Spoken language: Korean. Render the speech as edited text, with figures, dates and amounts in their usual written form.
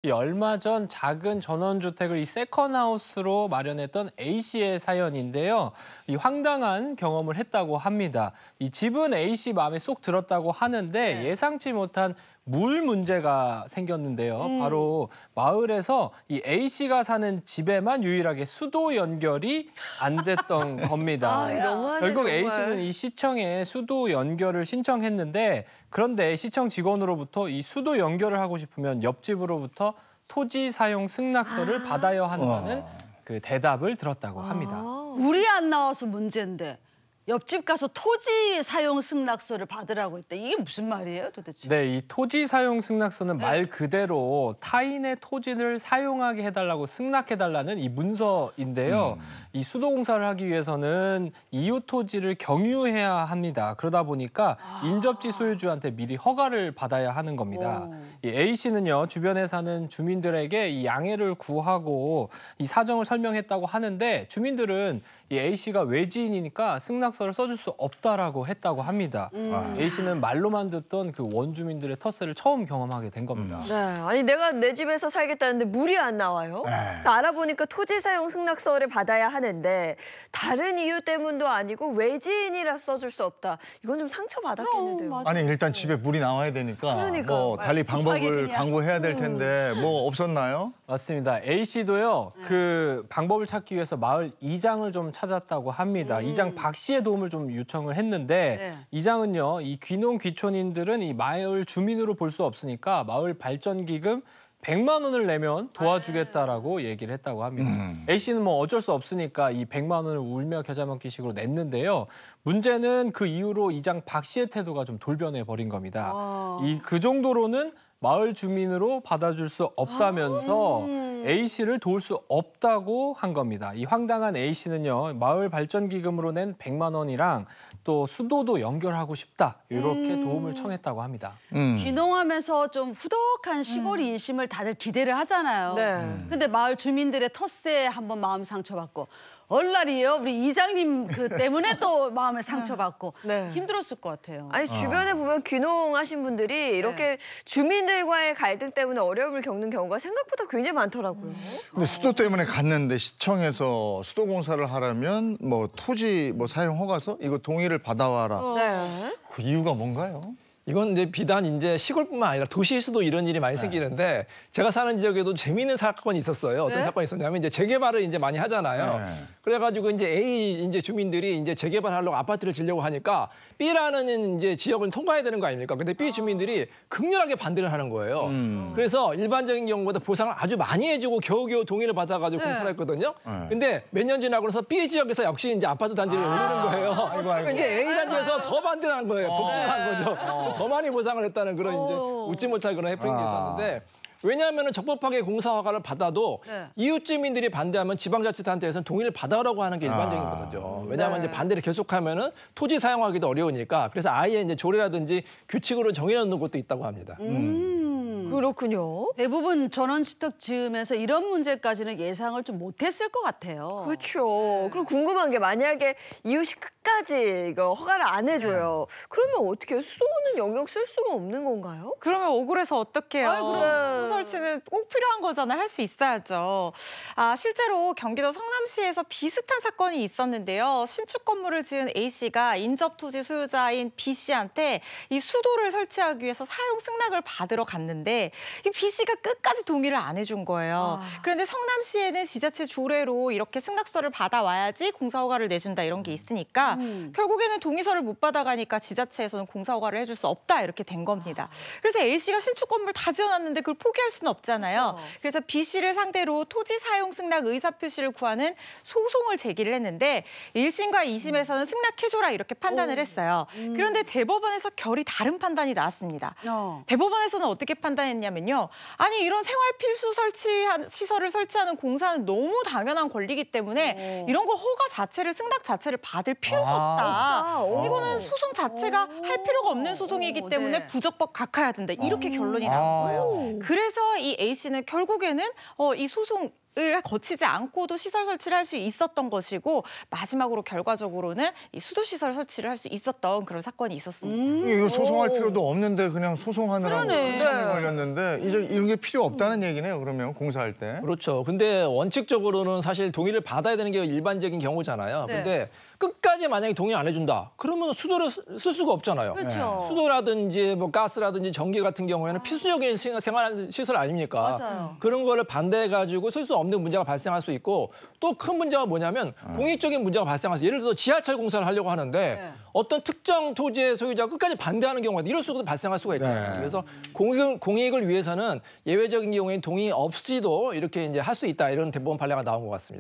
이 얼마 전 작은 전원주택을 이 세컨하우스로 마련했던 A씨의 사연인데요. 이 황당한 경험을 했다고 합니다. 이 집은 A씨 마음에 쏙 들었다고 하는데 예상치 못한 물 문제가 생겼는데요. 바로 마을에서 이 A씨가 사는 집에만 유일하게 수도 연결이 안 됐던 겁니다. 너무하네, 결국 정말. A씨는 이 시청에 수도 연결을 신청했는데 그런데 시청 직원으로부터 이 수도 연결을 하고 싶으면 옆집으로부터 토지 사용 승낙서를 받아야 한다는 그 대답을 들었다고 합니다. 물이 안 나와서 문제인데 옆집 가서 토지 사용 승낙서를 받으라고 했대. 이게 무슨 말이에요, 도대체? 네, 이 토지 사용 승낙서는 말 그대로 타인의 토지를 사용하게 해달라고 승낙해달라는 이 문서인데요. 이 수도공사를 하기 위해서는 이웃 토지를 경유해야 합니다. 그러다 보니까 인접지 소유주한테 미리 허가를 받아야 하는 겁니다. 이 A씨는요, 주변에 사는 주민들에게 이 양해를 구하고 이 사정을 설명했다고 하는데 주민들은 이 A씨가 외지인이니까 승낙서를 써줄 수 없다라고 했다고 합니다. A씨는 말로만 듣던 그 원주민들의 텃세를 처음 경험하게 된 겁니다. 네, 아니 내가 내 집에서 살겠다는데 물이 안 나와요. 그래서 알아보니까 토지 사용 승낙서를 받아야 하는데 다른 이유 때문도 아니고 외지인이라 써줄 수 없다. 이건 좀 상처 받았겠는데요. 맞아. 아니 일단 집에 물이 나와야 되니까 그러니까. 뭐 달리 방법을 그냥. 강구해야 될 텐데 뭐 없었나요? 맞습니다. A씨도요, 그 방법을 찾기 위해서 마을 이장을 좀 찾았다고 합니다. 이장 박 씨의 도움을 좀 요청을 했는데 이장은요, 이 귀농 귀촌인들은 이 마을 주민으로 볼 수 없으니까 마을 발전기금 100만 원을 내면 도와주겠다라고 얘기를 했다고 합니다. A씨는 뭐 어쩔 수 없으니까 이 100만 원을 울며 겨자 먹기식으로 냈는데요. 문제는 그 이후로 이장 박 씨의 태도가 좀 돌변해 버린 겁니다. 그 정도로는 마을 주민으로 받아줄 수 없다면서 A씨를 도울 수 없다고 한 겁니다. 이 황당한 A씨는요, 마을 발전기금으로 낸 100만 원이랑 또 수도도 연결하고 싶다, 이렇게 도움을 청했다고 합니다. 귀농하면서 좀 후덕한 시골 인심을 다들 기대를 하잖아요. 네. 근데 마을 주민들의 텃세에 한번 마음 상처받고 얼라리요, 우리 이장님 그 때문에 또 마음을 상처받고 네. 힘들었을 것 같아요. 아니 주변에 보면 귀농하신 분들이 이렇게 주민들과의 갈등 때문에 어려움을 겪는 경우가 생각보다 굉장히 많더라고요. 근데 수도 때문에 갔는데 시청에서 수도공사를 하려면 뭐 토지 뭐 사용 허가서 이거 동의를 받아와라. 네. 그 이유가 뭔가요? 이건 이제 비단 이제 시골뿐만 아니라 도시에서도 이런 일이 많이 생기는데 제가 사는 지역에도 재미있는 사건이 있었어요. 어떤 사건이 있었냐면 이제 재개발을 이제 많이 하잖아요. 그래가지고 이제 A 이제 주민들이 이제 재개발하려고 아파트를 지려고 하니까 B라는 이제 지역을 통과해야 되는 거 아닙니까? 근데 B 주민들이 극렬하게 반대를 하는 거예요. 그래서 일반적인 경우보다 보상을 아주 많이 해주고 겨우겨우 동의를 받아가지고 공사를 했거든요. 근데 몇 년 지나고 나서 B 지역에서 역시 이제 아파트 단지를 올리는 거예요. 그러니까 이제 A 단지에서 더 반대를 한 거예요. 복수를 한 거죠. 더 많이 보상을 했다는 그런 이제 웃지 못할 그런 해프닝이 있었는데 왜냐하면 적법하게 공사 허가를 받아도 이웃 주민들이 반대하면 지방자치단체에서는 동의를 받아오라고 하는 게 일반적인 거죠. 왜냐하면 이제 반대를 계속하면은 토지 사용하기도 어려우니까 그래서 아예 이제 조례라든지 규칙으로 정해놓는 곳도 있다고 합니다. 그렇군요. 대부분 전원주택 지으면서 이런 문제까지는 예상을 좀 못했을 것 같아요. 그렇죠. 그럼 궁금한 게 만약에 이웃이 끝까지 이거 허가를 안 해줘요. 그러면 어떻게 해요? 수도는 영역 쓸 수가 없는 건가요? 그러면 억울해서 어떡해요. 그래. 수도 설치는 꼭 필요한 거잖아요. 할 수 있어야죠. 실제로 경기도 성남시에서 비슷한 사건이 있었는데요. 신축 건물을 지은 A씨가 인접 토지 소유자인 B씨한테 이 수도를 설치하기 위해서 사용 승낙을 받으러 갔는데 이 B씨가 끝까지 동의를 안 해준 거예요. 그런데 성남시에는 지자체 조례로 이렇게 승낙서를 받아와야지 공사허가를 내준다 이런 게 있으니까 결국에는 동의서를 못 받아가니까 지자체에서는 공사허가를 해줄 수 없다 이렇게 된 겁니다. 그래서 A씨가 신축 건물 다 지어놨는데 그걸 포기할 수는 없잖아요. 그래서 B씨를 상대로 토지 사용 승낙 의사표시를 구하는 소송을 제기를 했는데 1심과 2심에서는 승낙해줘라 이렇게 판단을 했어요. 그런데 대법원에서 결이 다른 판단이 나왔습니다. 대법원에서는 어떻게 판단했냐면요. 아니 이런 생활 필수 시설을 설치하는 공사는 너무 당연한 권리이기 때문에 이런 거 허가 자체를 승낙 자체를 받을 필요가 없다. 이거는 소송 자체가 할 필요가 없는 소송이기 때문에 부적법 각하해야 된다. 이렇게 결론이 나온 거예요. 그래서 이 A씨는 결국에는 이 소송 거치지 않고도 시설 설치를 할 수 있었던 것이고 마지막으로 결과적으로는 이 수도 시설 설치를 할 수 있었던 그런 사건이 있었습니다. 이거 소송할 필요도 없는데 그냥 소송하느라고 그러네. 한참이 걸렸는데 이제 이런 게 필요 없다는 얘기네요. 그러면 공사할 때. 그렇죠. 근데 원칙적으로는 사실 동의를 받아야 되는 게 일반적인 경우잖아요. 네. 근데 끝까지 만약에 동의 안 해준다. 그러면 수도를 쓸 수가 없잖아요. 그렇죠. 수도라든지 뭐 가스라든지 전기 같은 경우에는 필수적인 생활 시설 아닙니까? 맞아요. 그런 거를 반대해가지고 쓸 수 없는 문제가 발생할 수 있고 또 큰 문제가 뭐냐면 공익적인 문제가 발생할 수. 예를 들어서 지하철 공사를 하려고 하는데 어떤 특정 토지의 소유자가 끝까지 반대하는 경우가 이럴 수도 발생할 수가 있잖아요. 네. 그래서 공익을 위해서는 예외적인 경우에는 동의 없이도 이렇게 이제 할 수 있다 이런 대법원 판례가 나온 것 같습니다.